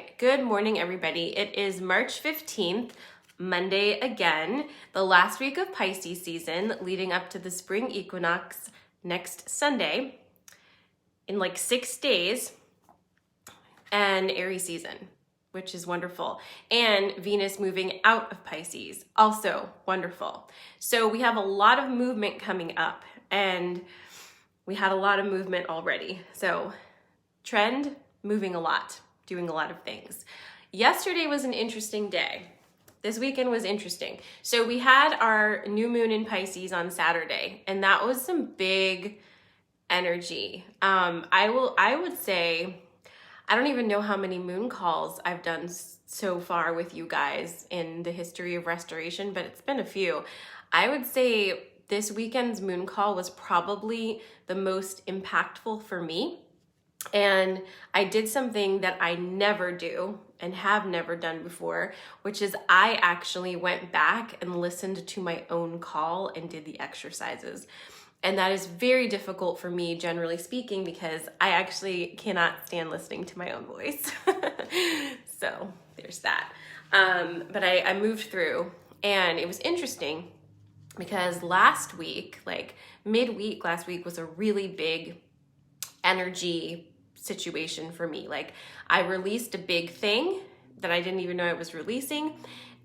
right, good morning, everybody. It is March 15th, Monday again, the last week of Pisces season, leading up to the Spring Equinox next Sunday in like 6 days, and Aries season, which is wonderful. And Venus moving out of Pisces, also wonderful. So we have a lot of movement coming up, and we had a lot of movement already. So trend, moving a lot, doing a lot of things. Yesterday was an interesting day. This weekend was interesting. So we had our new moon in Pisces on Saturday, and that was some big energy. I would say, I don't even know how many moon calls I've done so far with you guys in the history of restoration, but it's been a few. I would say this weekend's moon call was probably the most impactful for me. And I did something that I never do and have never done before, which is I actually went back and listened to my own call and did the exercises. And that is very difficult for me, generally speaking, because I actually cannot stand listening to my own voice. So there's that. But I moved through, and it was interesting because last week, like midweek last week, was a really big energy situation for me. Like I released a big thing that I didn't even know I was releasing,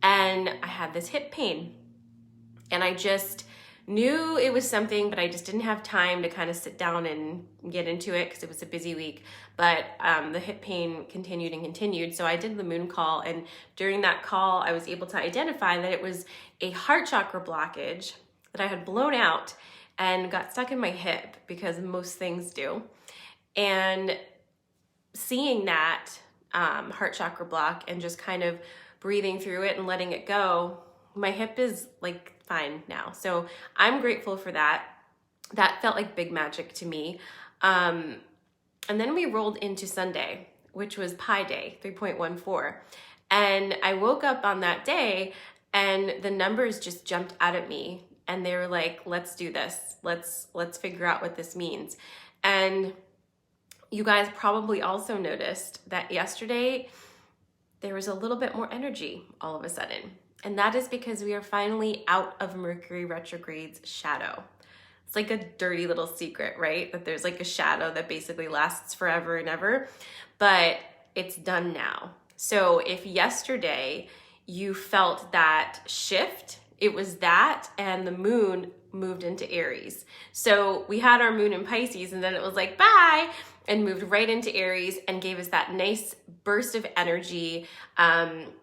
and I had this hip pain, and I just knew it was something, but I just didn't have time to kind of sit down and get into it because it was a busy week. But the hip pain continued and continued. So I did the moon call, and during that call, I was able to identify that it was a heart chakra blockage that I had blown out and got stuck in my hip, because most things do. And seeing that heart chakra block and just kind of breathing through it and letting it go, my hip is like fine now. So I'm grateful for that. That felt like big magic to me. And then we rolled into Sunday, which was Pi Day 3.14. And I woke up on that day and the numbers just jumped out at me, and they were like, let's do this. Let's figure out what this means. And you guys probably also noticed that yesterday there was a little bit more energy all of a sudden. And that is because we are finally out of Mercury retrograde's shadow. It's like a dirty little secret, right? That there's like a shadow that basically lasts forever and ever, but it's done now. So if yesterday you felt that shift, it was that, and the moon moved into Aries. So we had our moon in Pisces, and then it was like, bye, and moved right into Aries and gave us that nice burst of energy.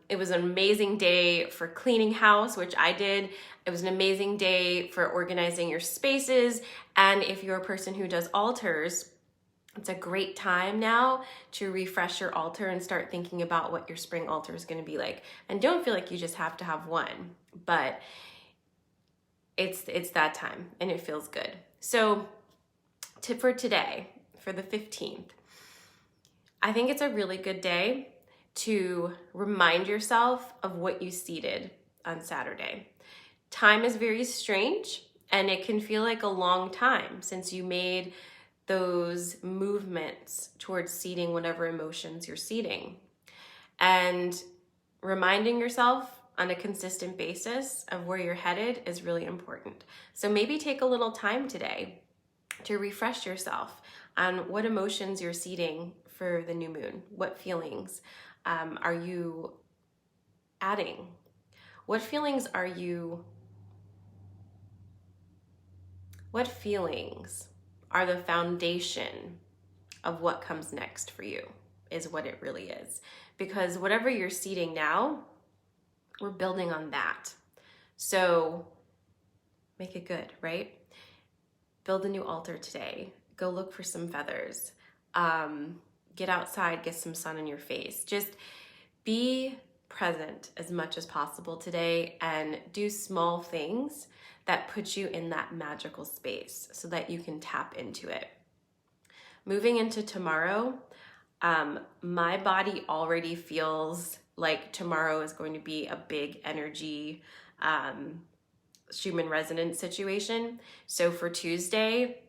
It was an amazing day for cleaning house, which I did. It was an amazing day for organizing your spaces. And if you're a person who does altars, it's a great time now to refresh your altar and start thinking about what your spring altar is going to be like. And don't feel like you just have to have one, but it's that time and it feels good. So for today, for the 15th, I think it's a really good day to remind yourself of what you seeded on Saturday. Time is very strange, and it can feel like a long time since you made those movements towards seeding whatever emotions you're seeding. And reminding yourself on a consistent basis of where you're headed is really important. So maybe take a little time today to refresh yourself on what emotions you're seeding for the new moon. What feelings are you adding? What feelings are the foundation of what comes next for you, is what it really is. Because whatever you're seeding now, we're building on that. So make it good, right? Build a new altar today. Go look for some feathers. Get outside, get some sun in your face. Just be present as much as possible today and do small things that put you in that magical space so that you can tap into it. Moving into tomorrow, my body already feels like tomorrow is going to be a big energy Schumann resonance situation. So for Tuesday,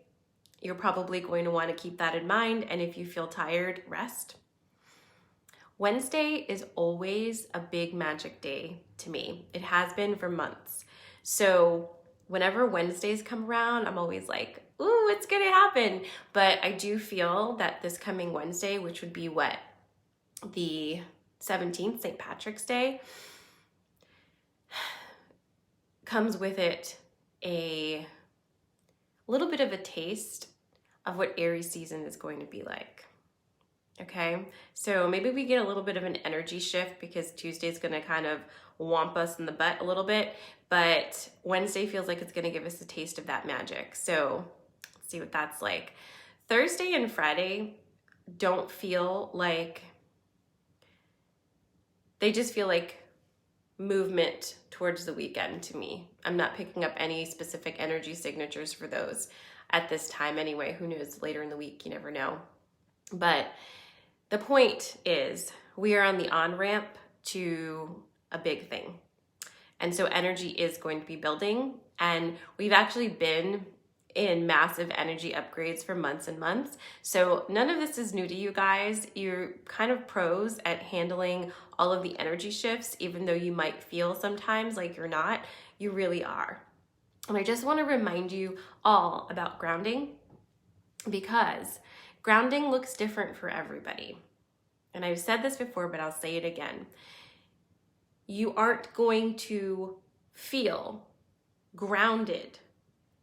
you're probably going to want to keep that in mind. And if you feel tired, rest. Wednesday is always a big magic day to me. It has been for months. So whenever Wednesdays come around, I'm always like, ooh, it's gonna happen. But I do feel that this coming Wednesday, which would be what? The 17th, St. Patrick's Day, comes with it a little bit of a taste of what Aries season is going to be like. Okay, so maybe we get a little bit of an energy shift because Tuesday's gonna kind of whomp us in the butt a little bit, but Wednesday feels like it's gonna give us a taste of that magic. So let's see what that's like. Thursday and Friday don't feel like, they just feel like movement towards the weekend to me. I'm not picking up any specific energy signatures for those at this time anyway. Who knows, later in the week, you never know. But the point is, we are on the on-ramp to a big thing. And so energy is going to be building, and we've actually been in massive energy upgrades for months and months. So none of this is new to you guys. You're kind of pros at handling all of the energy shifts, even though you might feel sometimes like you're not, you really are. And I just want to remind you all about grounding, because grounding looks different for everybody. And I've said this before, but I'll say it again. You aren't going to feel grounded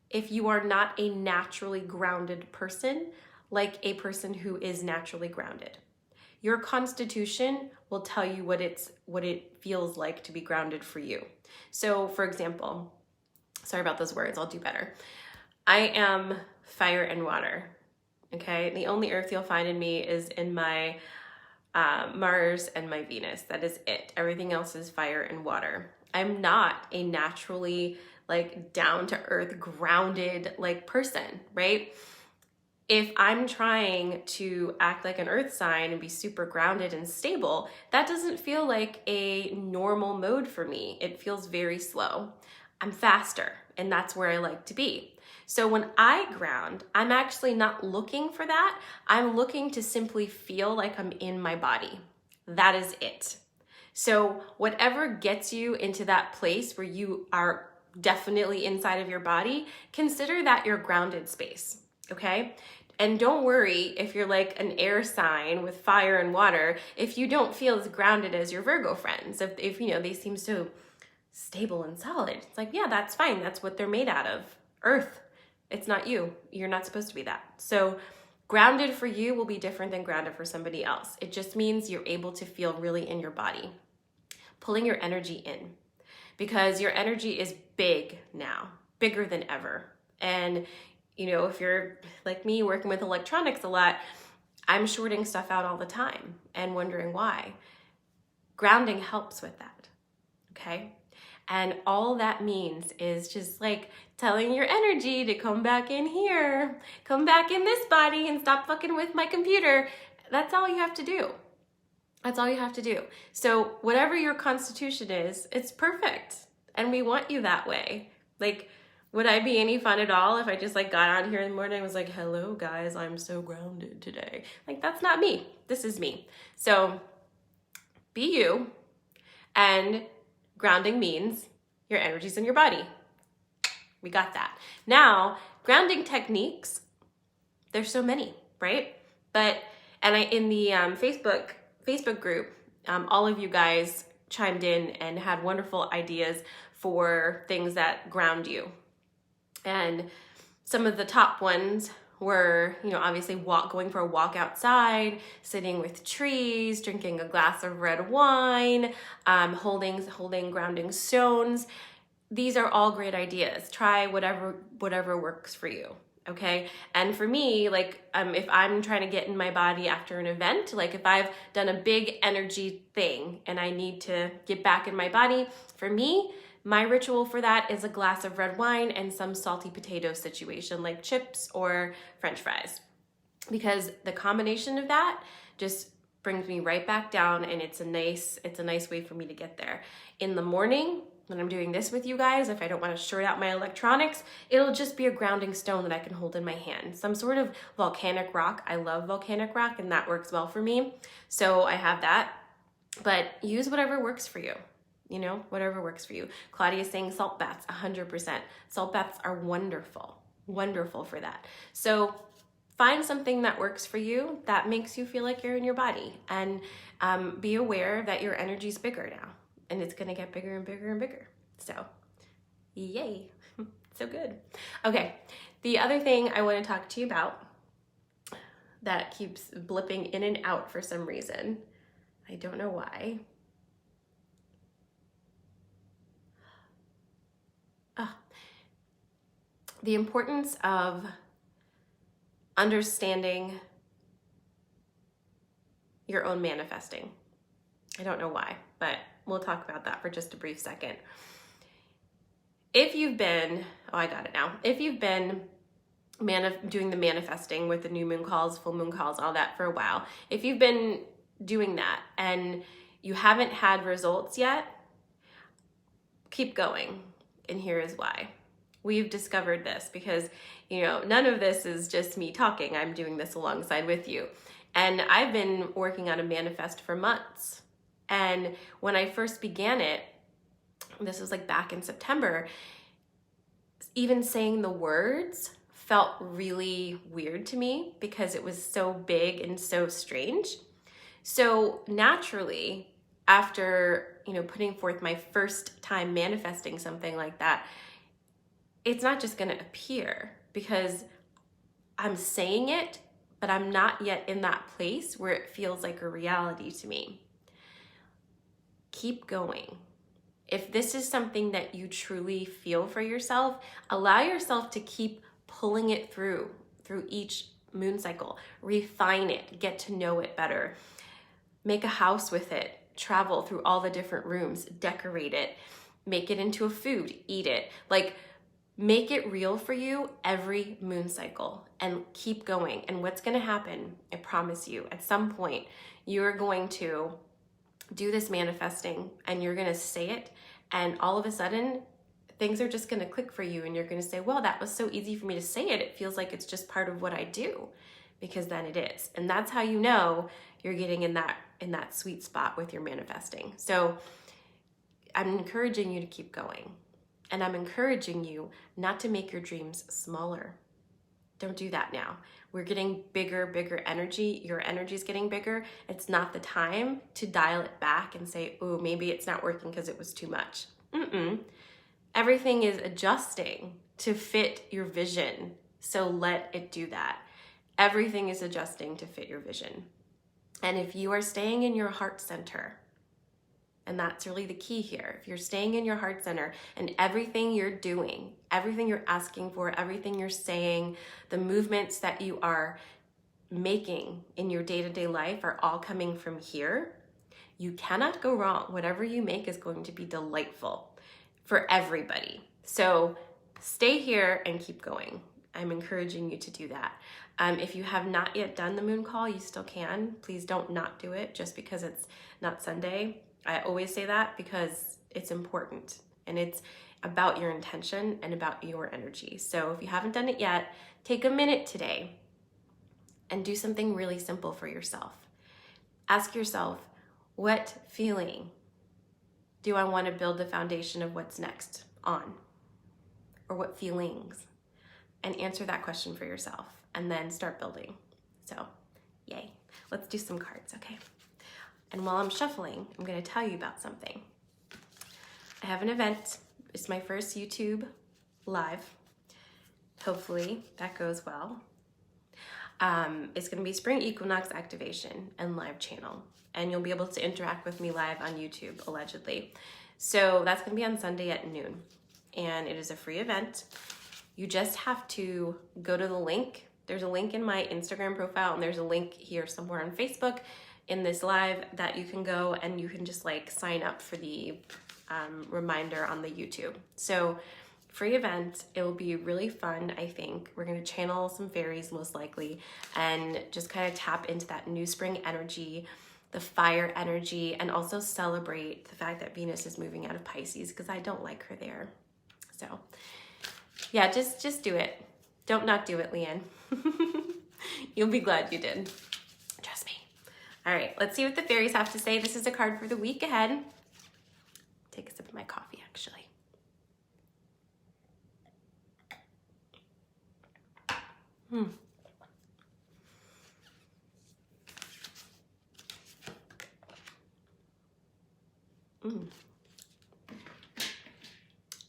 if you are not a naturally grounded person, like a person who is naturally grounded. Your constitution will tell you what it feels like to be grounded for you. So for example, sorry about those words, I'll do better. I am fire and water, okay? The only earth you'll find in me is in my Mars and my Venus. That is it. Everything else is fire and water. I'm not a naturally like down to earth, grounded like person, right? If I'm trying to act like an earth sign and be super grounded and stable, that doesn't feel like a normal mode for me. It feels very slow. I'm faster, and that's where I like to be. So when I ground, I'm actually not looking for that. I'm looking to simply feel like I'm in my body. That is it. So whatever gets you into that place where you are definitely inside of your body, consider that your grounded space, okay? And don't worry if you're like an air sign with fire and water, if you don't feel as grounded as your Virgo friends, if you know, they seem so stable and solid. It's like, yeah, that's fine. That's what they're made out of. Earth. It's not you. You're not supposed to be that. So grounded for you will be different than grounded for somebody else. It just means you're able to feel really in your body. Pulling your energy in, because your energy is big now, bigger than ever. And you know, if you're like me working with electronics a lot, I'm shorting stuff out all the time and wondering why. Grounding helps with that, okay? And all that means is just like telling your energy to come back in here, come back in this body and stop fucking with my computer. That's all you have to do. That's all you have to do. So whatever your constitution is, it's perfect. And we want you that way. Like, would I be any fun at all if I just like got on here in the morning and was like, hello guys, I'm so grounded today. Like, that's not me. This is me. So be you. And grounding means your energy's in your body. We got that. Now, grounding techniques, there's so many, right? But, and in the Facebook group, all of you guys chimed in and had wonderful ideas for things that ground you. And some of the top ones were, you know, obviously going for a walk outside, sitting with trees, drinking a glass of red wine, holding grounding stones. These are all great ideas. Try whatever works for you, okay? And for me, like, if I'm trying to get in my body after an event, like if I've done a big energy thing and I need to get back in my body, for me, my ritual for that is a glass of red wine and some salty potato situation like chips or French fries. Because the combination of that just brings me right back down, and it's a nice way for me to get there. In the morning, when I'm doing this with you guys, if I don't want to short out my electronics, it'll just be a grounding stone that I can hold in my hand. Some sort of volcanic rock. I love volcanic rock, and that works well for me. So I have that. But use whatever works for you. You know, whatever works for you. Claudia's saying salt baths, 100%. Salt baths are wonderful, wonderful for that. So find something that works for you that makes you feel like you're in your body, and be aware that your energy's bigger now, and it's gonna get bigger and bigger and bigger. So, yay, so good. Okay, the other thing I wanna talk to you about that keeps blipping in and out for some reason, I don't know why. The importance of understanding your own manifesting. I don't know why, but we'll talk about that for just a brief second. If you've been, oh, I got it now. If you've been doing the manifesting with the new moon calls, full moon calls, all that for a while, if you've been doing that and you haven't had results yet, keep going. And here is why. We've discovered this because, you know, none of this is just me talking. I'm doing this alongside with you. And I've been working on a manifest for months. And when I first began it, this was like back in September, even saying the words felt really weird to me because it was so big and so strange. So naturally, after, you know, putting forth my first time manifesting something like that, it's not just going to appear because I'm saying it, but I'm not yet in that place where it feels like a reality to me. Keep going. If this is something that you truly feel for yourself, allow yourself to keep pulling it through each moon cycle. Refine it, get to know it better. Make a house with it, travel through all the different rooms, decorate it, make it into a food, eat it. Like, make it real for you every moon cycle and keep going. And what's going to happen, I promise you, at some point, you're going to do this manifesting and you're going to say it. And all of a sudden, things are just going to click for you. And you're going to say, well, that was so easy for me to say it. It feels like it's just part of what I do, because then it is. And that's how you know you're getting in that sweet spot with your manifesting. So I'm encouraging you to keep going. And I'm encouraging you not to make your dreams smaller. Don't do that now. We're getting bigger energy. Your energy is getting bigger. It's not the time to dial it back and say, oh, maybe it's not working because it was too much. Everything is adjusting to fit your vision. So let it do that. Everything is adjusting to fit your vision. And if you are staying in your heart center, and that's really the key here. If you're staying in your heart center and everything you're doing, everything you're asking for, everything you're saying, the movements that you are making in your day-to-day life are all coming from here, you cannot go wrong. Whatever you make is going to be delightful for everybody. So stay here and keep going. I'm encouraging you to do that. If you have not yet done the moon call, you still can. Please don't not do it just because it's not Sunday. I always say that because it's important and it's about your intention and about your energy. So if you haven't done it yet, take a minute today and do something really simple for yourself. Ask yourself, what feeling do I want to build the foundation of what's next on? Or what feelings? And answer that question for yourself and then start building. So, yay. Let's do some cards, okay? And while I'm shuffling, I'm going to tell you about something. I have an event. It's my first YouTube live. Hopefully that goes well. It's going to be Spring Equinox activation and live channel. And you'll be able to interact with me live on YouTube, allegedly. So that's going to be on Sunday at noon. And it is a free event. You just have to go to the link. There's a link in my Instagram profile, and there's a link here somewhere on Facebook in this live that you can go and you can just like sign up for the reminder on the YouTube. So free event, it will be really fun. I think we're going to channel some fairies most likely and just kind of tap into that new spring energy, the fire energy, and also celebrate the fact that Venus is moving out of Pisces, because I don't like her there. So yeah, just do it. Don't not do it, Leanne. You'll be glad you did. Trust me. All right, let's see what the fairies have to say. This is a card for the week ahead. Take a sip of my coffee, actually.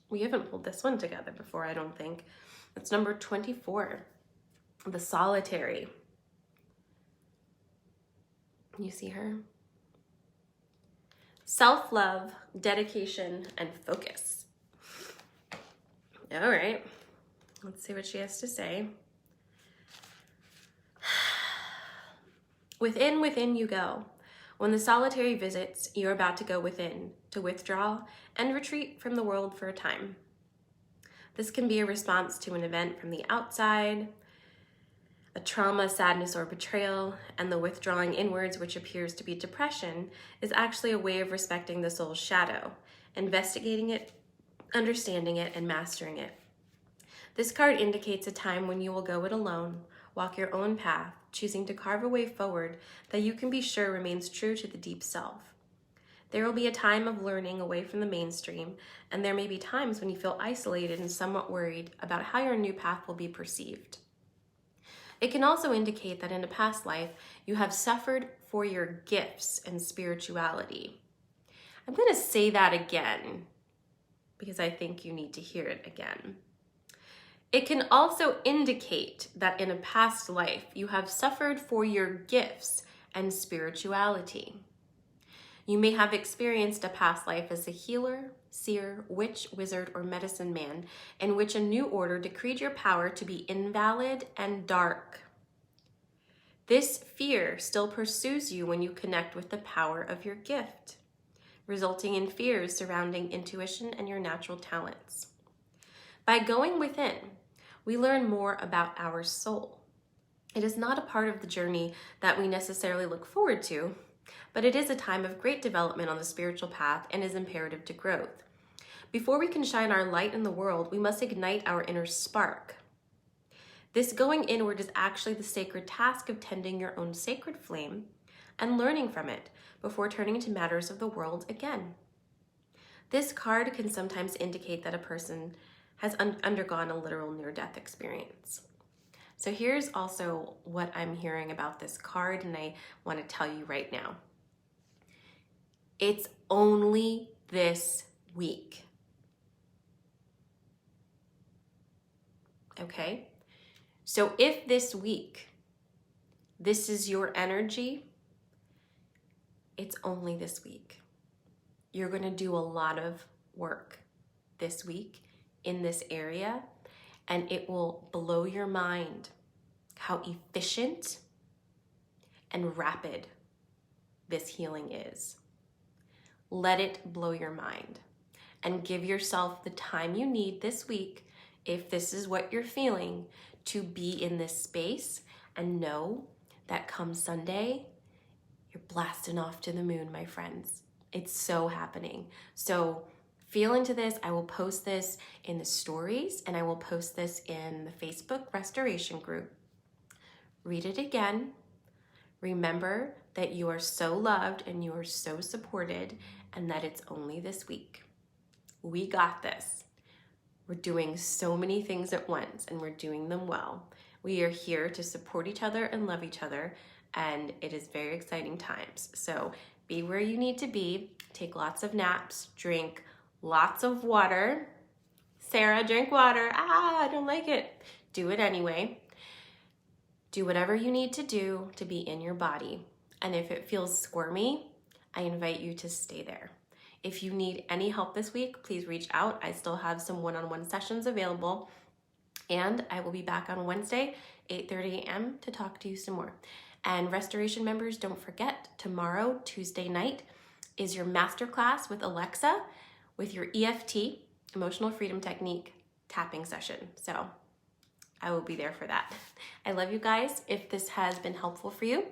We haven't pulled this one together before, I don't think. It's number 24, the Solitary. You see her? Self-love, dedication, and focus. All right, let's see what she has to say. Within you go. When the solitary visits, you're about to go within, to withdraw and retreat from the world for a time. This can be a response to an event from the outside, a trauma, sadness, or betrayal, and the withdrawing inwards, which appears to be depression, is actually a way of respecting the soul's shadow, investigating it, understanding it, and mastering it. This card indicates a time when you will go it alone, walk your own path, choosing to carve a way forward that you can be sure remains true to the deep self. There will be a time of learning away from the mainstream, and there may be times when you feel isolated and somewhat worried about how your new path will be perceived. It can also indicate that in a past life, you have suffered for your gifts and spirituality. I'm going to say that again because I think you need to hear it again. It can also indicate that in a past life, you have suffered for your gifts and spirituality. You may have experienced a past life as a healer, seer, witch, wizard, or medicine man, in which a new order decreed your power to be invalid and dark. This fear still pursues you when you connect with the power of your gift, resulting in fears surrounding intuition and your natural talents. By going within, we learn more about our soul. It is not a part of the journey that we necessarily look forward to, but it is a time of great development on the spiritual path and is imperative to growth. Before we can shine our light in the world, we must ignite our inner spark. This going inward is actually the sacred task of tending your own sacred flame and learning from it before turning to matters of the world again. This card can sometimes indicate that a person has undergone a literal near-death experience. So here's also what I'm hearing about this card, and I want to tell you right now. It's only this week. Okay? So if this week, this is your energy, it's only this week. You're going to do a lot of work this week in this area, and it will blow your mind how efficient and rapid this healing is. Let it blow your mind and give yourself the time you need this week, if this is what you're feeling, to be in this space and know that come Sunday, you're blasting off to the moon, my friends. It's so happening. So feel into this. I will post this in the stories, and I will post this in the Facebook Restoration group. Read it again. Remember that you are so loved and you are so supported, and that it's only this week. We got this. We're doing so many things at once, and we're doing them well. We are here to support each other and love each other, and it is very exciting times. So be where you need to be. Take lots of naps. Drink lots of water. Sarah, drink water. I don't like it. Do it anyway. Do whatever you need to do to be in your body. And if it feels squirmy, I invite you to stay there. If you need any help this week, please reach out. I still have some one-on-one sessions available. And I will be back on Wednesday, 8:30 a.m. to talk to you some more. And Restoration members, don't forget, tomorrow, Tuesday night, is your masterclass with Alexa with your EFT, Emotional Freedom Technique, tapping session. So I will be there for that. I love you guys. If this has been helpful for you,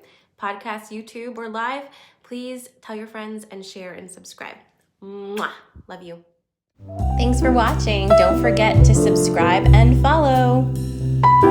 podcast, YouTube, or live, please tell your friends and share and subscribe. Mwah. Love you. Thanks for watching. Don't forget to subscribe and follow.